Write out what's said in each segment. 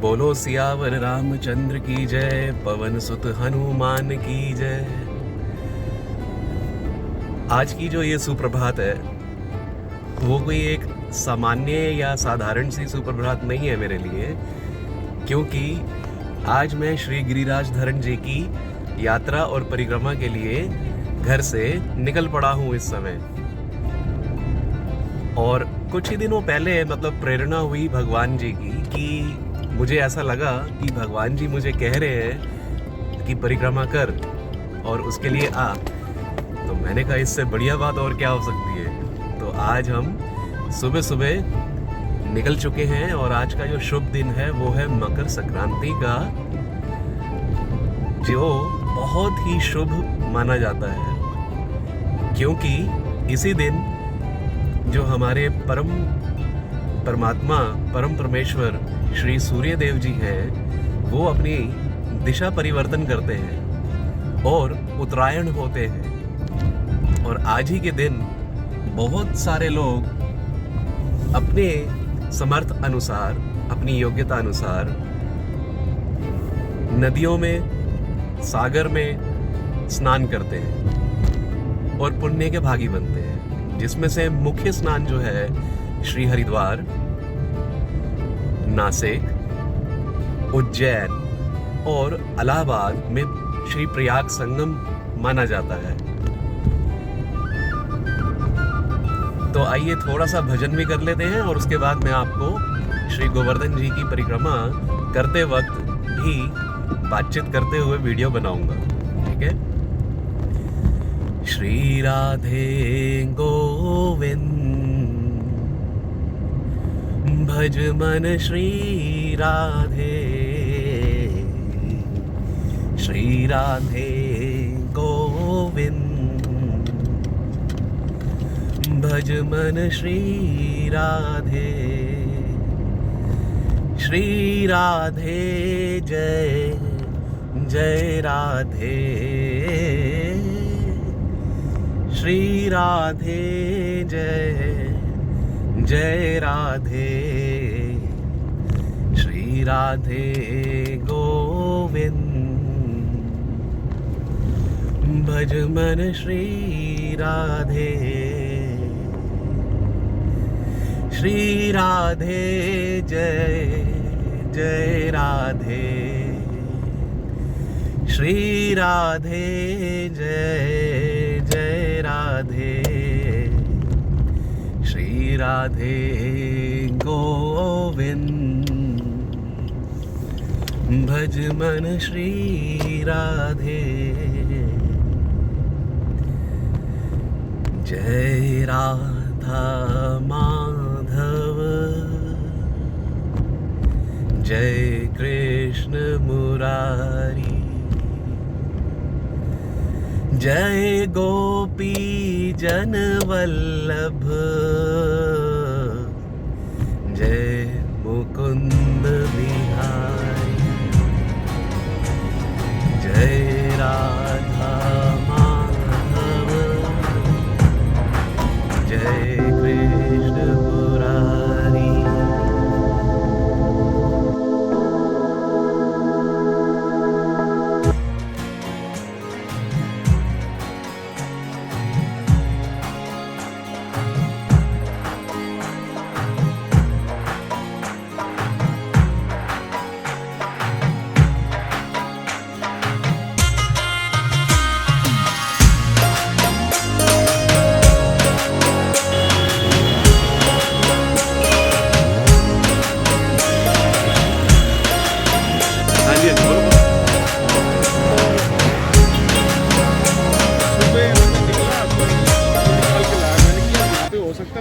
बोलो सियावर रामचंद्र की जय, पवन सुत हनुमान की जय। आज की जो ये सुप्रभात है वो कोई एक सामान्य या साधारण सी सुप्रभात नहीं है मेरे लिए, क्योंकि आज मैं श्री गिरिराज धरण जी की यात्रा और परिक्रमा के लिए घर से निकल पड़ा हूँ इस समय। और कुछ ही दिनों पहले मतलब प्रेरणा हुई भगवान जी की कि मुझे ऐसा लगा कि भगवान जी मुझे कह रहे हैं कि परिक्रमा कर और उसके लिए आ। तो मैंने कहा इससे बढ़िया बात और क्या हो सकती है। तो आज हम सुबह सुबह निकल चुके हैं और आज का जो शुभ दिन है वो है मकर संक्रांति का, जो बहुत ही शुभ माना जाता है, क्योंकि इसी दिन जो हमारे परमात्मा परम परमेश्वर श्री सूर्य देव जी हैं, वो अपनी दिशा परिवर्तन करते हैं और उत्तरायण होते हैं। और आज ही के दिन बहुत सारे लोग अपने समर्थ अनुसार, अपनी योग्यता अनुसार नदियों में, सागर में स्नान करते हैं और पुण्य के भागी बनते हैं, जिसमें से मुख्य स्नान जो है श्री हरिद्वार, नासिक, उज्जैन और इलाहाबाद में श्री प्रयाग संगम माना जाता है। तो आइए थोड़ा सा भजन भी कर लेते हैं और उसके बाद मैं आपको श्री गोवर्धन जी की परिक्रमा करते वक्त भी बातचीत करते हुए वीडियो बनाऊंगा, ठीक है। श्री राधे गोविंद भज मन श्री राधे, श्री राधे गोविंद भज मन श्री राधे, श्री राधे जय जय राधे, श्री राधे जय जय राधे, श्री राधे गोविंद भज मन श्री राधे, श्री राधे जय जय राधे, श्री राधे जय जय राधे, श्री राधे गोविंद भज मन श्री राधे। जय राधा माधव, जय कृष्ण मुरारी, जय गोपी जन वल्लभ, जय मुकुंद बिहारी, जय राधा माधव, जय कृष्ण मुरारी।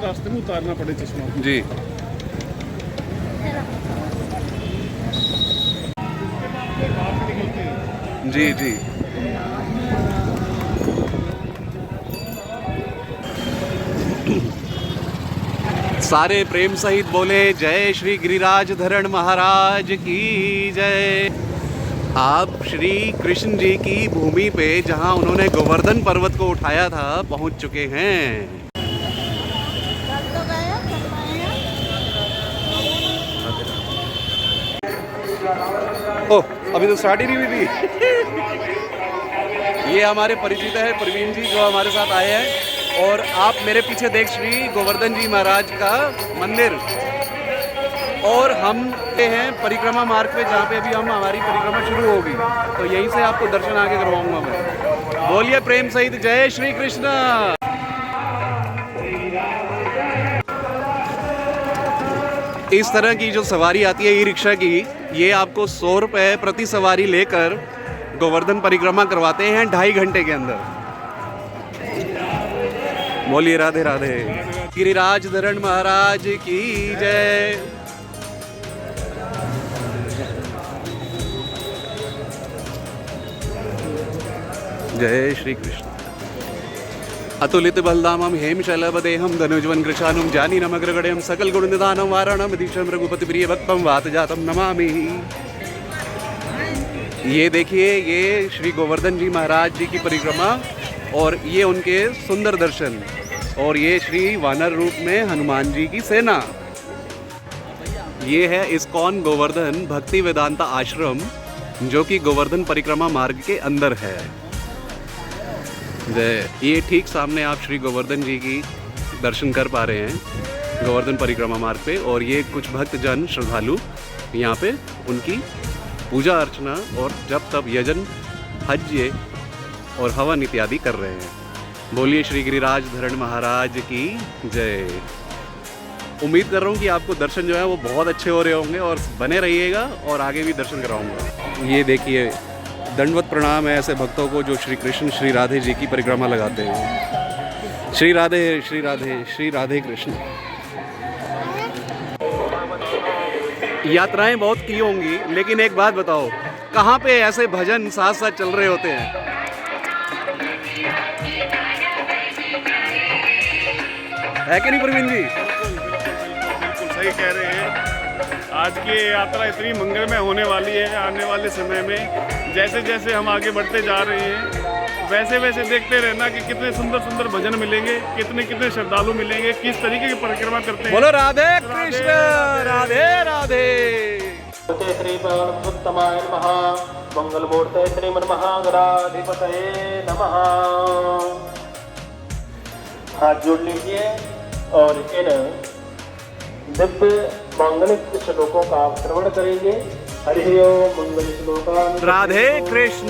रास्ते में उतारना पड़े चश्मा जी। जी जी। सारे प्रेम सहित बोले जय श्री गिरिराज धरण महाराज की जय। आप श्री कृष्ण जी की भूमि पे जहां उन्होंने गोवर्धन पर्वत को उठाया था पहुंच चुके हैं। ओह, अभी तो स्टार्ट ही नहीं हुई थी। ये हमारे परिचित है प्रवीण जी जो हमारे साथ आए हैं, और आप मेरे पीछे देख श्री गोवर्धन जी महाराज का मंदिर, और हम हैं परिक्रमा मार्ग पे जहाँ पे अभी हमारी परिक्रमा शुरू होगी, तो यहीं से आपको दर्शन आगे करवाऊंगा मैं। बोलिए प्रेम सहित जय श्री कृष्ण। इस तरह की जो सवारी आती है ई रिक्शा की, ये आपको 100 रुपये प्रति सवारी लेकर गोवर्धन परिक्रमा करवाते हैं 2.5 घंटे के अंदर। बोलिए राधे राधे। गिरिराज धरण महाराज की जय। जय श्री कृष्ण। अतुलित बलधामम हेम शलभदेहम धनुजवन कृशानुम जानी नमग्रगणेम सकल गुण निधानम वाराणम दीक्षम रघुपति प्रिय भक्तम वात जातम नमामि। ये देखिए, ये श्री गोवर्धन जी महाराज जी की परिक्रमा, और ये उनके सुंदर दर्शन, और ये श्री वानर रूप में हनुमान जी की सेना। ये है इस्कॉन गोवर्धन भक्ति वेदांता आश्रम, जो कि गोवर्धन परिक्रमा मार्ग के अंदर है। ये ठीक सामने आप श्री गोवर्धन जी की दर्शन कर पा रहे हैं गोवर्धन परिक्रमा मार्ग पे, और ये कुछ भक्तजन श्रद्धालु यहाँ पे उनकी पूजा अर्चना और जप तप यजन हज्य और हवन इत्यादि कर रहे हैं। बोलिए श्री गिरिराज धरण महाराज की जय। उम्मीद कर रहा हूँ कि आपको दर्शन जो है वो बहुत अच्छे हो रहे होंगे, और बने रहिएगा और आगे भी दर्शन कराऊंगा। ये देखिए, दंडवत प्रणाम है ऐसे भक्तों को जो श्री कृष्ण श्री राधे जी की परिक्रमा लगाते हैं। श्री राधे श्री राधे श्री राधे कृष्ण। यात्राएं बहुत की होंगी, लेकिन एक बात बताओ, कहाँ पे ऐसे भजन साथ साथ चल रहे होते हैं? है कि नहीं प्रवीण जी? बिल्कुल सही कह रहे हैं। आज की यात्रा इतनी मंगलमय होने वाली है। आने वाले समय में जैसे जैसे हम आगे बढ़ते जा रहे हैं, वैसे वैसे देखते रहना कि कितने सुंदर सुंदर भजन मिलेंगे, कितने कितने श्रद्धालु मिलेंगे, किस तरीके की परिक्रमा करते हैं। बोलो राधे कृष्ण राधे राधे। श्री उत्तमाय नमः। मंगलमूर्ते श्रीमन् महागणाधिपतये नमः। हाथ जोड़ लीजिए और इन दिव्य मांगलिक श्लोकों का आप श्रवण करेंगे। हरि ओम मंगल श्लोका। राधे कृष्ण।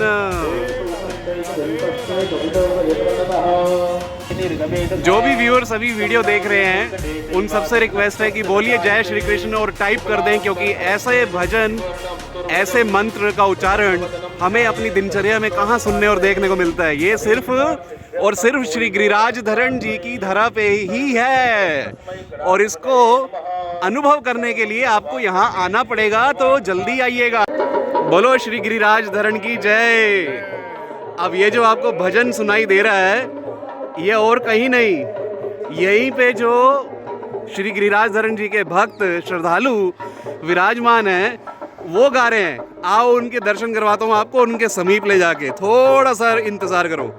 जो भी व्यूअर्स अभी वीडियो देख रहे हैं, उन सबसे रिक्वेस्ट है कि बोलिए जय श्री कृष्ण और टाइप कर दें, क्योंकि ऐसे भजन, ऐसे मंत्र का उच्चारण हमें अपनी दिनचर्या में कहाँ सुनने और देखने को मिलता है। ये सिर्फ और सिर्फ श्री गिरिराज धरण जी की धरा पे ही है, और इसको अनुभव करने के लिए आपको यहाँ आना पड़ेगा, तो जल्दी आइएगा। बोलो श्री गिरिराज धरण की जय। अब ये जो आपको भजन सुनाई दे रहा है, ये और कहीं नहीं, यहीं पे जो श्री गिरिराज धरण जी के भक्त श्रद्धालु विराजमान हैं, वो गा रहे हैं। आओ उनके दर्शन करवाता हूँ आपको, उनके समीप ले जाके। थोड़ा सा इंतजार करो।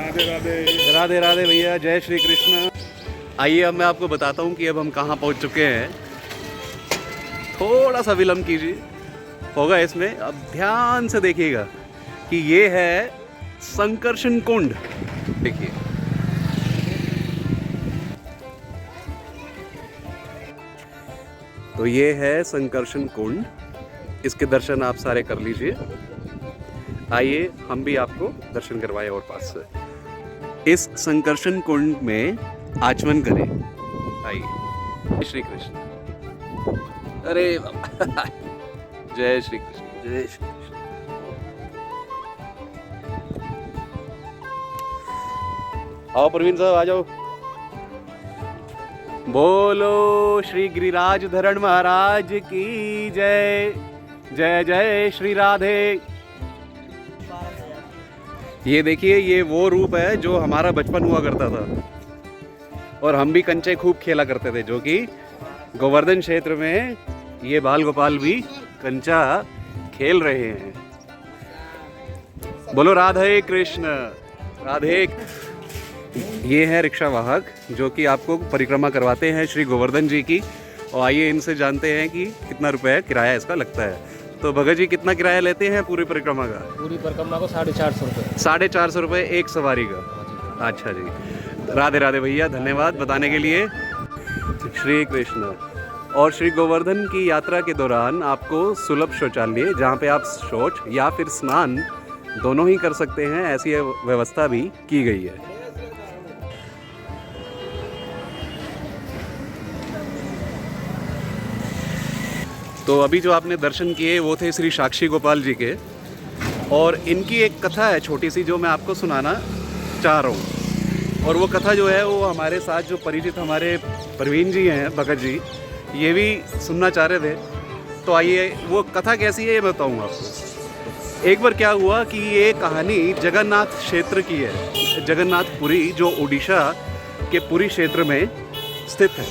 राधे राधे। राधे राधे भैया, जय श्री कृष्ण। आइए अब मैं आपको बताता हूँ कि अब हम कहाँ पहुँच चुके हैं। थोड़ा सा विलंब कीजिए, होगा इसमें। अब ध्यान से देखिएगा कि ये है संकर्षण कुंड। देखिए, तो ये है संकर्षण कुंड। इसके दर्शन आप सारे कर लीजिए। आइए हम भी आपको दर्शन करवाएं और पास से। इस संकर्षण कुंड में आचमन करें। आइए। श्री कृष्ण। अरे जय श्री कृष्ण, जय श्री कृष्ण। आओ प्रवीण साहब आ जाओ। बोलो श्री गिरिराज धरण महाराज की जय। जय जय श्री राधे। ये देखिए, ये वो रूप है जो हमारा बचपन हुआ करता था और हम भी कंचे खूब खेला करते थे, जो कि गोवर्धन क्षेत्र में ये बाल गोपाल भी कंचा खेल रहे हैं। बोलो राधे कृष्ण राधे। ये है रिक्शा वाहक जो कि आपको परिक्रमा करवाते हैं श्री गोवर्धन जी की। और आइए इनसे जानते हैं कि कितना रुपए किराया इसका लगता है। तो भगत जी कितना किराया लेते हैं पूरी परिक्रमा का? पूरी परिक्रमा को 450 रुपये। 450 रुपये एक सवारी का। अच्छा जी, राधे राधे भैया, धन्यवाद बताने के लिए। श्री कृष्ण। और श्री गोवर्धन की यात्रा के दौरान आपको सुलभ शौचालय, जहाँ पे आप शौच या फिर स्नान दोनों ही कर सकते हैं, ऐसी व्यवस्था भी की गई है। तो अभी जो आपने दर्शन किए वो थे श्री साक्षी गोपाल जी के, और इनकी एक कथा है छोटी सी जो मैं आपको सुनाना चाह रहा हूँ। और वो कथा जो है वो हमारे साथ जो परिचित हमारे प्रवीण जी हैं, भगत जी, ये भी सुनना चाह रहे थे। तो आइए वो कथा कैसी है ये बताऊँगा आपको। एक बार क्या हुआ कि ये कहानी जगन्नाथ क्षेत्र की है, जगन्नाथपुरी, जो उड़ीसा के पुरी क्षेत्र में स्थित है।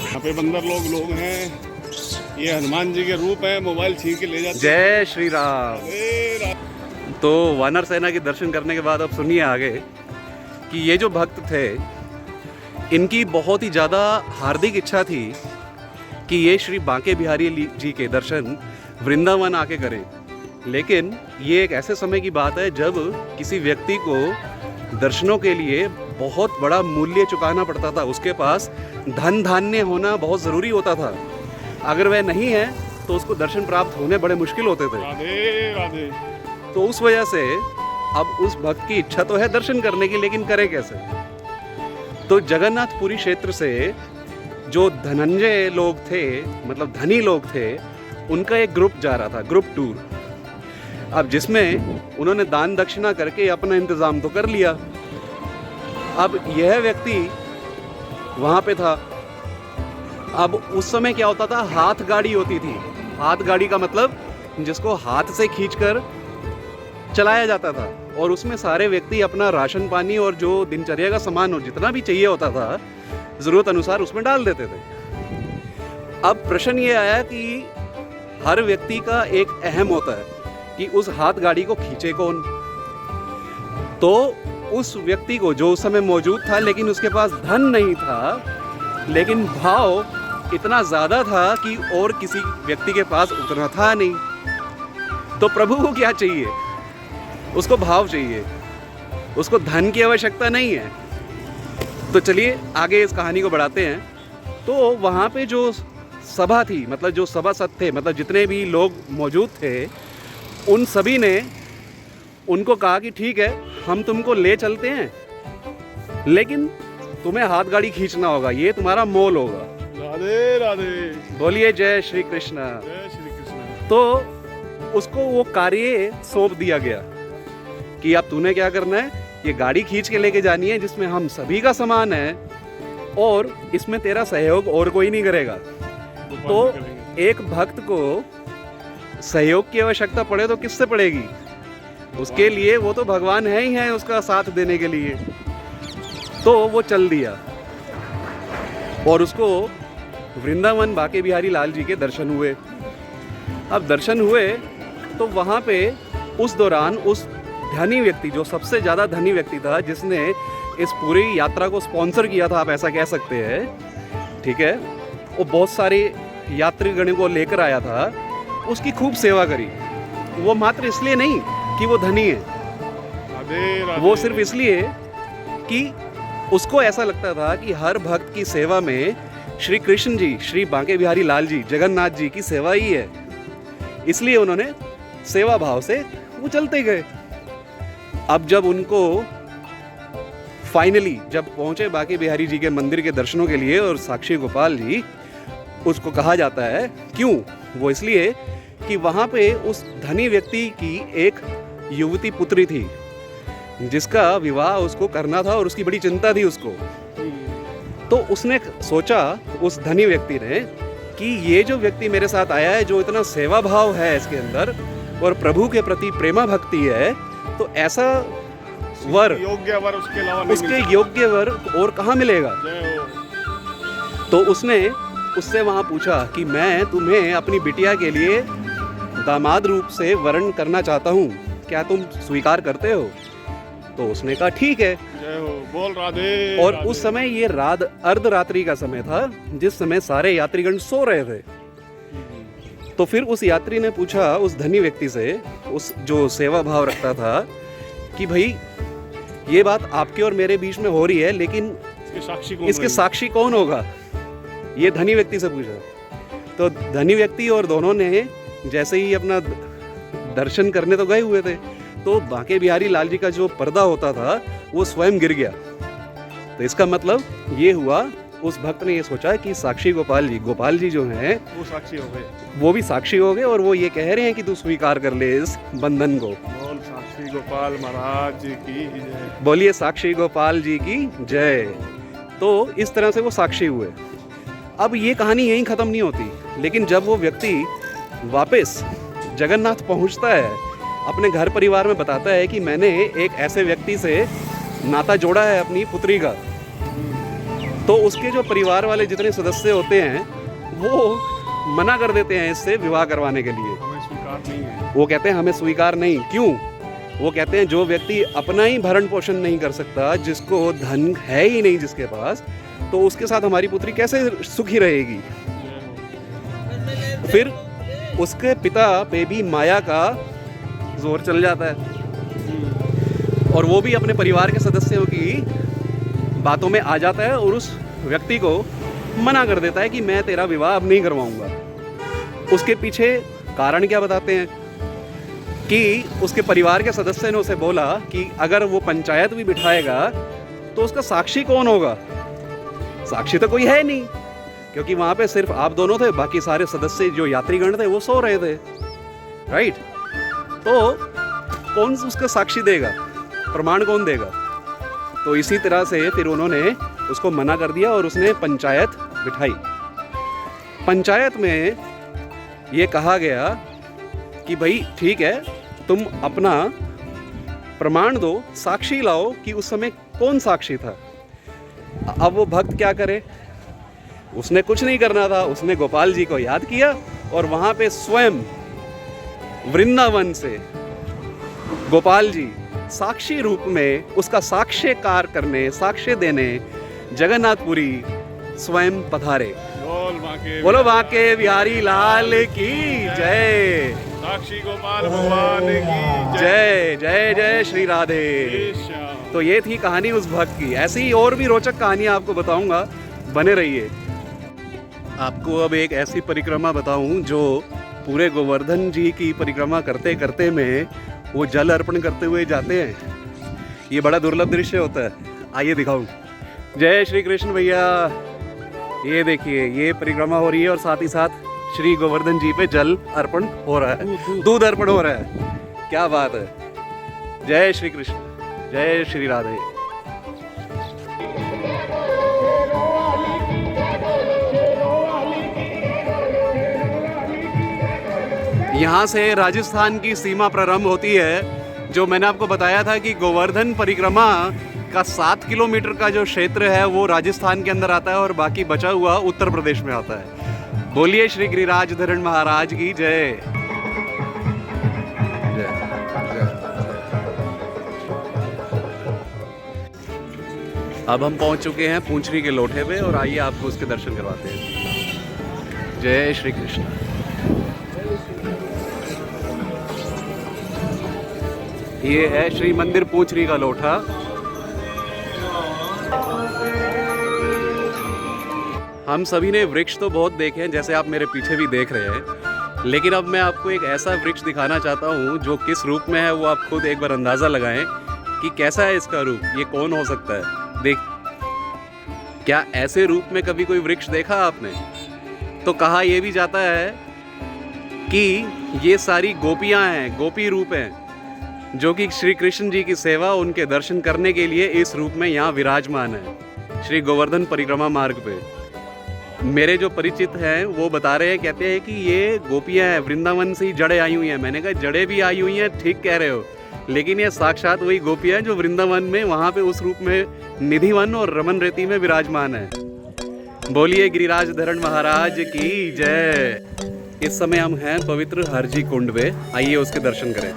यहाँ पे बंदर लोग हैं, ये हनुमान जी के रूप हैं, मोबाइल छीन के ले जाते हैं। जय श्री राम। तो वानर सेना के दर्शन करने के बाद अब सुनिए आगे कि ये जो भक्त थे, इनकी बहुत ही ज़्यादा हार्दिक इच्छा थी कि ये श्री बांके बिहारी जी के दर्शन वृंदावन आके करें। लेकिन ये एक ऐसे समय की बात है जब किसी व्यक्ति को दर्शनों के लिए बहुत बड़ा मूल्य चुकाना पड़ता था। उसके पास धन धान्य होना बहुत ज़रूरी होता था। अगर वह नहीं है तो उसको दर्शन प्राप्त होने बड़े मुश्किल होते थे। राधे राधे। तो उस वजह से अब उस भक्त की इच्छा तो है दर्शन करने की, लेकिन करे कैसे? तो जगन्नाथपुरी क्षेत्र से जो धनंजय लोग थे, मतलब धनी लोग थे, उनका एक ग्रुप जा रहा था, ग्रुप टूर। अब जिसमें उन्होंने दान दक्षिणा करके अपना इंतज़ाम तो कर लिया। अब यह व्यक्ति वहाँ पे था। अब उस समय क्या होता था, हाथ गाड़ी होती थी। हाथ गाड़ी का मतलब जिसको हाथ से खींचकर चलाया जाता था, और उसमें सारे व्यक्ति अपना राशन पानी और जो दिनचर्या का सामान हो, जितना भी चाहिए होता था, ज़रूरत अनुसार उसमें डाल देते थे। अब प्रश्न ये आया कि हर व्यक्ति का एक अहम होता है कि उस हाथ गाड़ी को खींचे कौन। तो उस व्यक्ति को, जो उस समय मौजूद था लेकिन उसके पास धन नहीं था, लेकिन भाव इतना ज़्यादा था कि और किसी व्यक्ति के पास उतना था नहीं। तो प्रभु को क्या चाहिए? उसको भाव चाहिए, उसको धन की आवश्यकता नहीं है। तो चलिए आगे इस कहानी को बढ़ाते हैं। तो वहाँ पे जो सभा थी, मतलब जो सभासद थे, मतलब जितने भी लोग मौजूद थे, उन सभी ने उनको कहा कि ठीक है, हम तुमको ले चलते हैं, लेकिन तुम्हें हाथ गाड़ी खींचना होगा, ये तुम्हारा मोल होगा। राधे राधे। बोलिए जय श्री कृष्ण। जय श्री कृष्ण। तो उसको वो कार्य सौंप दिया गया कि अब तूने क्या करना है, ये गाड़ी खींच के लेके जानी है जिसमें हम सभी का सामान है, और इसमें तेरा सहयोग और कोई नहीं करेगा। तो एक भक्त को सहयोग की आवश्यकता पड़े तो किससे पड़ेगी? उसके लिए वो तो भगवान है ही है उसका साथ देने के लिए। तो वो चल दिया और उसको वृंदावन बांके बिहारी लाल जी के दर्शन हुए। अब दर्शन हुए तो वहाँ पे उस दौरान उस धनी व्यक्ति, जो सबसे ज़्यादा धनी व्यक्ति था, जिसने इस पूरी यात्रा को स्पॉन्सर किया था, आप ऐसा कह सकते हैं, ठीक है, वो बहुत सारे यात्रीगण को लेकर आया था, उसकी खूब सेवा करी। वो मात्र इसलिए नहीं कि वो धनी है, वो सिर्फ इसलिए कि उसको ऐसा लगता था कि हर भक्त की सेवा में श्री कृष्ण जी, श्री बांके बिहारी लाल जी, जगन्नाथ जी की सेवा ही है। इसलिए उन्होंने सेवा भाव से वो चलते गए। अब जब उनको फाइनली जब पहुंचे बांके बिहारी जी के मंदिर के दर्शनों के लिए, और साक्षी गोपाल जी उसको कहा जाता है, क्यों? वो इसलिए कि वहाँ पे उस धनी व्यक्ति की एक युवती पुत्री थी, जिसका विवाह उसको करना था और उसकी बड़ी चिंता थी उसको। तो उसने सोचा, उस धनी व्यक्ति ने, कि ये जो व्यक्ति मेरे साथ आया है, जो इतना सेवा भाव है इसके अंदर और प्रभु के प्रति प्रेमा भक्ति है, तो ऐसा वर, योग्य वर उसके अलावा नहीं उसके मिलता। योग्य वर और कहाँ मिलेगा। जय हो। तो उसने उससे वहाँ पूछा कि मैं तुम्हें अपनी बिटिया के लिए दामाद रूप से वर्ण करना चाहता हूँ, क्या तुम स्वीकार करते हो? तो उसने कहा ठीक है। जय हो, बोल राधे। और राधे। उस समय ये अर्धरात्रि का समय था, जिस समय सारे यात्रीगण सो रहे थे। तो फिर उस यात्री ने पूछा उस धनी व्यक्ति से, उस जो सेवा भाव रखता था, कि भाई ये बात आपके और मेरे बीच में हो रही है, लेकिन इसके साक्षी कौन होगा? ये धनी व्यक्ति से पूछा। तो धनी व्यक्ति और दोनों ने जैसे ही अपना दर्शन करने तो गए हुए थे, तो बांके बिहारी लाल जी का जो पर्दा होता था वो स्वयं गिर गया। तो इसका मतलब ये हुआ, उस भक्त ने ये सोचा कि साक्षी गोपाल जी जो हैं वो साक्षी हो गए, वो भी साक्षी हो गए, और वो ये कह रहे हैं कि तू स्वीकार कर ले इस बंधन को। बोल साक्षी गोपाल महाराज जी की जय। बोलिए साक्षी गोपाल जी की जय। तो इस तरह से वो साक्षी हुए। अब ये कहानी यहीं ख़त्म नहीं होती, लेकिन जब वो व्यक्ति वापस जगन्नाथ पहुंचता है, अपने घर परिवार में बताता है कि मैंने एक ऐसे व्यक्ति से नाता जोड़ा है अपनी पुत्री का, तो उसके जो परिवार वाले जितने सदस्य होते हैं वो मना कर देते हैं इससे विवाह करवाने के लिए। हमें स्वीकार नहीं है। वो कहते हैं हमें स्वीकार नहीं। क्यों? वो कहते हैं जो व्यक्ति अपना ही भरण पोषण नहीं कर सकता, जिसको धन है ही नहीं जिसके पास, तो उसके साथ हमारी पुत्री कैसे सुखी रहेगी। फिर उसके पिता पे भी माया का जोर चल जाता है, और वो भी अपने परिवार के सदस्यों की बातों में आ जाता है और उस व्यक्ति को मना कर देता है कि मैं तेरा विवाह अब नहीं करवाऊंगा। उसके पीछे कारण क्या बताते हैं कि उसके परिवार के सदस्य ने उसे बोला कि अगर वो पंचायत भी बिठाएगा तो उसका साक्षी कौन होगा? साक्षी तो कोई है नहीं, क्योंकि वहाँ पे सिर्फ आप दोनों थे, बाकी सारे सदस्य जो यात्रीगण थे वो सो रहे थे, राइट? तो कौन उसका साक्षी देगा? प्रमाण कौन देगा? तो इसी तरह से फिर उन्होंने उसको मना कर दिया और उसने पंचायत बिठाई। पंचायत में ये कहा गया कि भाई ठीक है, तुम अपना प्रमाण दो, साक्षी लाओ कि उस समय कौन साक्षी था। अब वो भक्त क्या करे? उसने कुछ नहीं करना था, उसने गोपाल जी को याद किया और वहाँ पे स्वयं वृंदावन से गोपाल जी साक्षी रूप में उसका साक्ष्यकार करने, साक्ष्य देने जगन्नाथपुरी स्वयं पधारे। बोलो बांके बिहारी लाल की जय। साक्षी गोपाल भगवान की जय जय जय श्री राधे। तो ये थी कहानी उस भक्त की। ऐसी ही और भी रोचक कहानियाँ आपको बताऊंगा, बने रहिए। आपको अब एक ऐसी परिक्रमा बताऊं जो पूरे गोवर्धन जी की परिक्रमा करते करते में वो जल अर्पण करते हुए जाते हैं। ये बड़ा दुर्लभ दृश्य होता है। आइए दिखाऊं। जय श्री कृष्ण भैया। ये देखिए, ये परिक्रमा हो रही है और साथ ही साथ श्री गोवर्धन जी पे जल अर्पण हो रहा है, दूध अर्पण हो रहा है। क्या बात है। जय श्री कृष्ण, जय श्री राधे। यहाँ से राजस्थान की सीमा प्रारंभ होती है। जो मैंने आपको बताया था कि गोवर्धन परिक्रमा का 7 किलोमीटर का जो क्षेत्र है वो राजस्थान के अंदर आता है और बाकी बचा हुआ उत्तर प्रदेश में आता है। बोलिए श्री गिरिराज धरण महाराज की जय। अब हम पहुंच चुके हैं पूंछरी के लोठे पे और आइए आपको उसके दर्शन करवाते हैं। जय श्री कृष्ण। ये है श्री मंदिर पूंछरी का लोठा। हम सभी ने वृक्ष तो बहुत देखे हैं, जैसे आप मेरे पीछे भी देख रहे हैं, लेकिन अब मैं आपको एक ऐसा वृक्ष दिखाना चाहता हूँ जो किस रूप में है वो आप खुद एक बार अंदाज़ा लगाएं कि कैसा है इसका रूप, ये कौन हो सकता है। देख, क्या ऐसे रूप में कभी कोई वृक्ष देखा आपने? तो कहा यह भी जाता है कि ये सारी गोपियाँ हैं, गोपी रूप हैं। जो कि श्री कृष्ण जी की सेवा, उनके दर्शन करने के लिए इस रूप में यहाँ विराजमान है श्री गोवर्धन परिक्रमा मार्ग पे। मेरे जो परिचित हैं वो बता रहे हैं, कहते हैं कि ये गोपियाँ हैं, वृंदावन से ही जड़ें आई हुई हैं। मैंने कहा जड़ें भी आई हुई हैं, ठीक कह रहे हो, लेकिन ये साक्षात वही गोपियाँ जो वृंदावन में वहाँ पे उस रूप में निधिवन और रमन रेती में विराजमान है। बोलिए गिरिराज धरण महाराज की जय। इस समय हम हैं पवित्र हरजी कुंड में, आइए उसके दर्शन करें।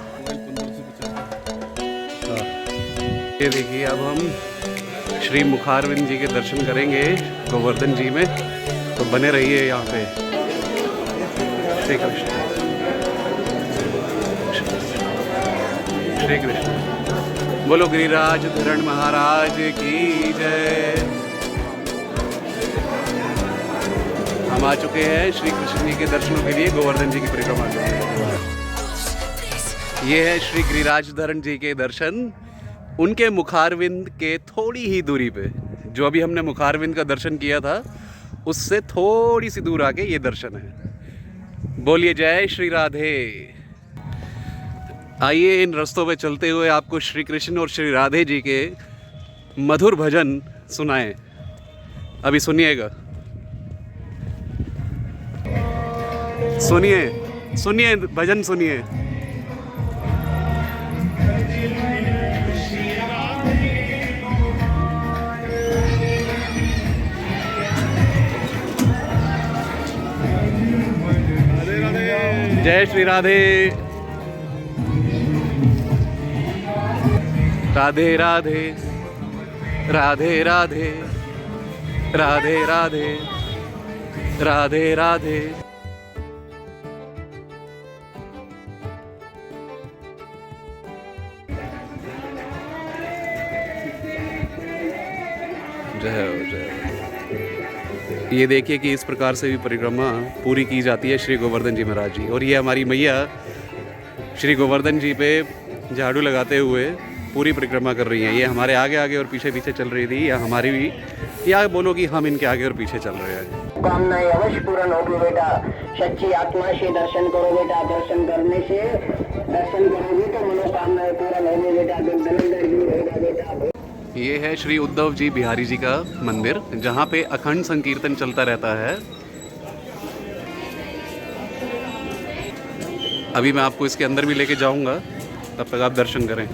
ये देखिए, अब हम श्री मुखारविंद जी के दर्शन करेंगे गोवर्धन जी में, तो बने रहिए यहाँ पे। श्री कृष्ण, श्री कृष्ण। बोलो गिरिराज धरण महाराज की जय। हम आ चुके हैं श्री कृष्ण जी के दर्शनों के लिए गोवर्धन जी की परिक्रमा में। ये है श्री गिरिराज धरण जी के दर्शन, उनके मुखारविंद के थोड़ी ही दूरी पे। जो अभी हमने मुखारविंद का दर्शन किया था उससे थोड़ी सी दूर आके ये दर्शन है। बोलिए जय श्री राधे। आइए इन रास्तों पे चलते हुए आपको श्री कृष्ण और श्री राधे जी के मधुर भजन सुनाएं। अभी सुनिएगा, सुनिए सुनिए भजन सुनिए। जय श्री राधे। राधे राधे राधे राधे राधे राधे राधे राधे। जय हो जय हो। ये देखिए कि इस प्रकार से भी परिक्रमा पूरी की जाती है श्री गोवर्धन जी महाराज जी। और ये हमारी मैया श्री गोवर्धन जी पे झाड़ू लगाते हुए पूरी परिक्रमा कर रही हैं। ये हमारे आगे आगे और पीछे पीछे चल रही थी, या हमारी भी, या बोलो कि हम इनके आगे और पीछे चल रहे हैं। कामनाएं अवश्य पूर्ण होगी बेटा, सच्ची आत्मा से दर्शन करो बेटा। दर्शन करने से, दर्शन करोगे तो मनोकामनाएं पूर्ण होगी बेटा, दलिंदर दूर होगा बेटा। ये है श्री उद्धव जी बिहारी जी का मंदिर, जहाँ पे अखंड संकीर्तन चलता रहता है। अभी मैं आपको इसके अंदर भी लेके जाऊंगा, तब तक आप दर्शन करें।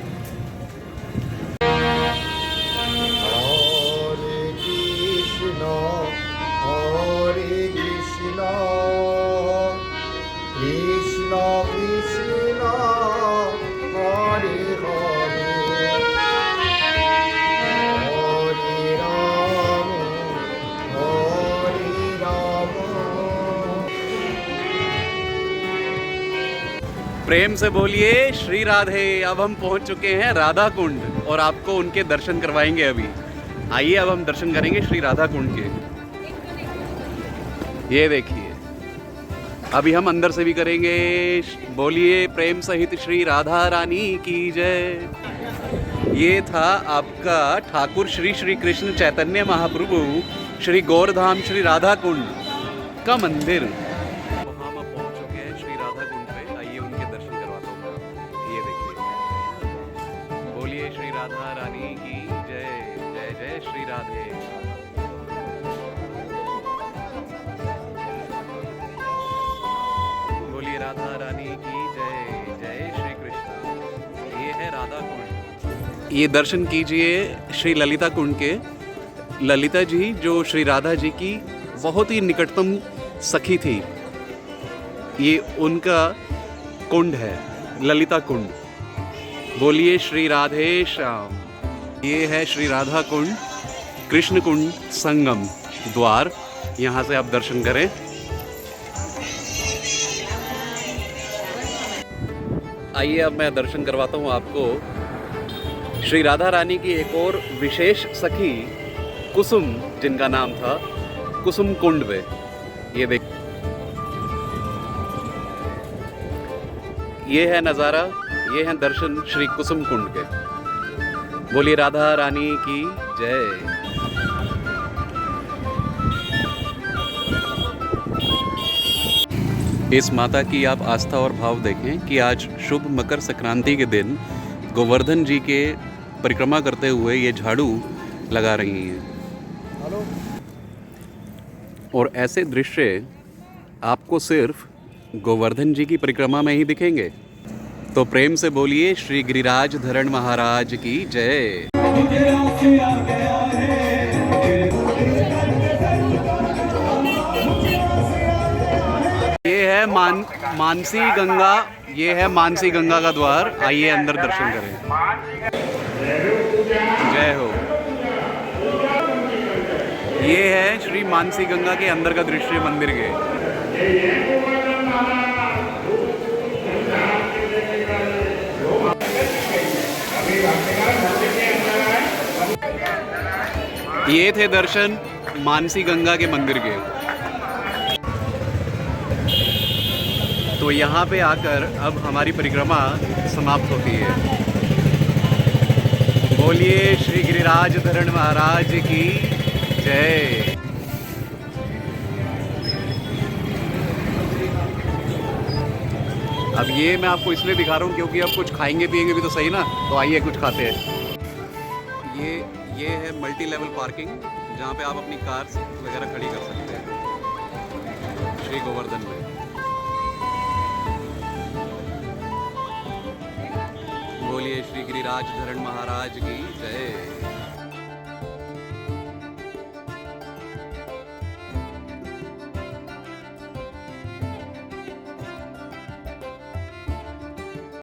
प्रेम से बोलिए श्री राधे। अब हम पहुंच चुके हैं राधा कुंड और आपको उनके दर्शन करवाएंगे अभी। आइए अब हम दर्शन करेंगे श्री राधा कुंड के। ये देखिए, अभी हम अंदर से भी करेंगे। बोलिए प्रेम सहित श्री राधा रानी की जय। ये था आपका ठाकुर श्री श्री कृष्ण चैतन्य महाप्रभु श्री गौरधाम श्री राधा कुंड का मंदिर। श्री राधा रानी की जय। जय जय श्री राधे। बोलिए राधा रानी की जय। जय श्री कृष्ण। ये है राधा कुंड। ये दर्शन कीजिए श्री ललिता कुंड के। ललिता जी जो श्री राधा जी की बहुत ही निकटतम सखी थी, ये उनका कुंड है ललिता कुंड। बोलिए श्री राधे श्याम। ये है श्री राधा कुंड, कृष्ण कुंड संगम द्वार। यहाँ से आप दर्शन करें। आइए अब मैं दर्शन करवाता हूँ आपको श्री राधा रानी की एक और विशेष सखी कुसुम, जिनका नाम था कुसुम कुंड में। ये देख, ये है नज़ारा, ये हैं दर्शन श्री कुसुम कुंड के। बोलिए राधा रानी की जय। इस माता की आप आस्था और भाव देखें कि आज शुभ मकर संक्रांति के दिन गोवर्धन जी के परिक्रमा करते हुए ये झाड़ू लगा रही हैं। और ऐसे दृश्य आपको सिर्फ गोवर्धन जी की परिक्रमा में ही दिखेंगे। तो प्रेम से बोलिए श्री गिरिराज धरण महाराज की जय। ये है मानसी गंगा, ये है मानसी गंगा का द्वार। आइए अंदर दर्शन करें। जय हो। ये है श्री मानसी गंगा के अंदर का दृश्य मंदिर के। ये थे दर्शन मानसी गंगा के मंदिर के। तो यहाँ पे आकर अब हमारी परिक्रमा समाप्त होती है। बोलिए श्री गिरिराज धरण महाराज की जय। अब ये मैं आपको इसलिए दिखा रहा हूँ क्योंकि अब कुछ खाएंगे पिएंगे भी तो सही ना, तो आइए कुछ खाते हैं। ये है मल्टी लेवल पार्किंग, जहाँ पे आप अपनी कार वगैरह खड़ी कर सकते हैं श्री गोवर्धन में। बोलिए श्री गिरिराज धरण महाराज की जय।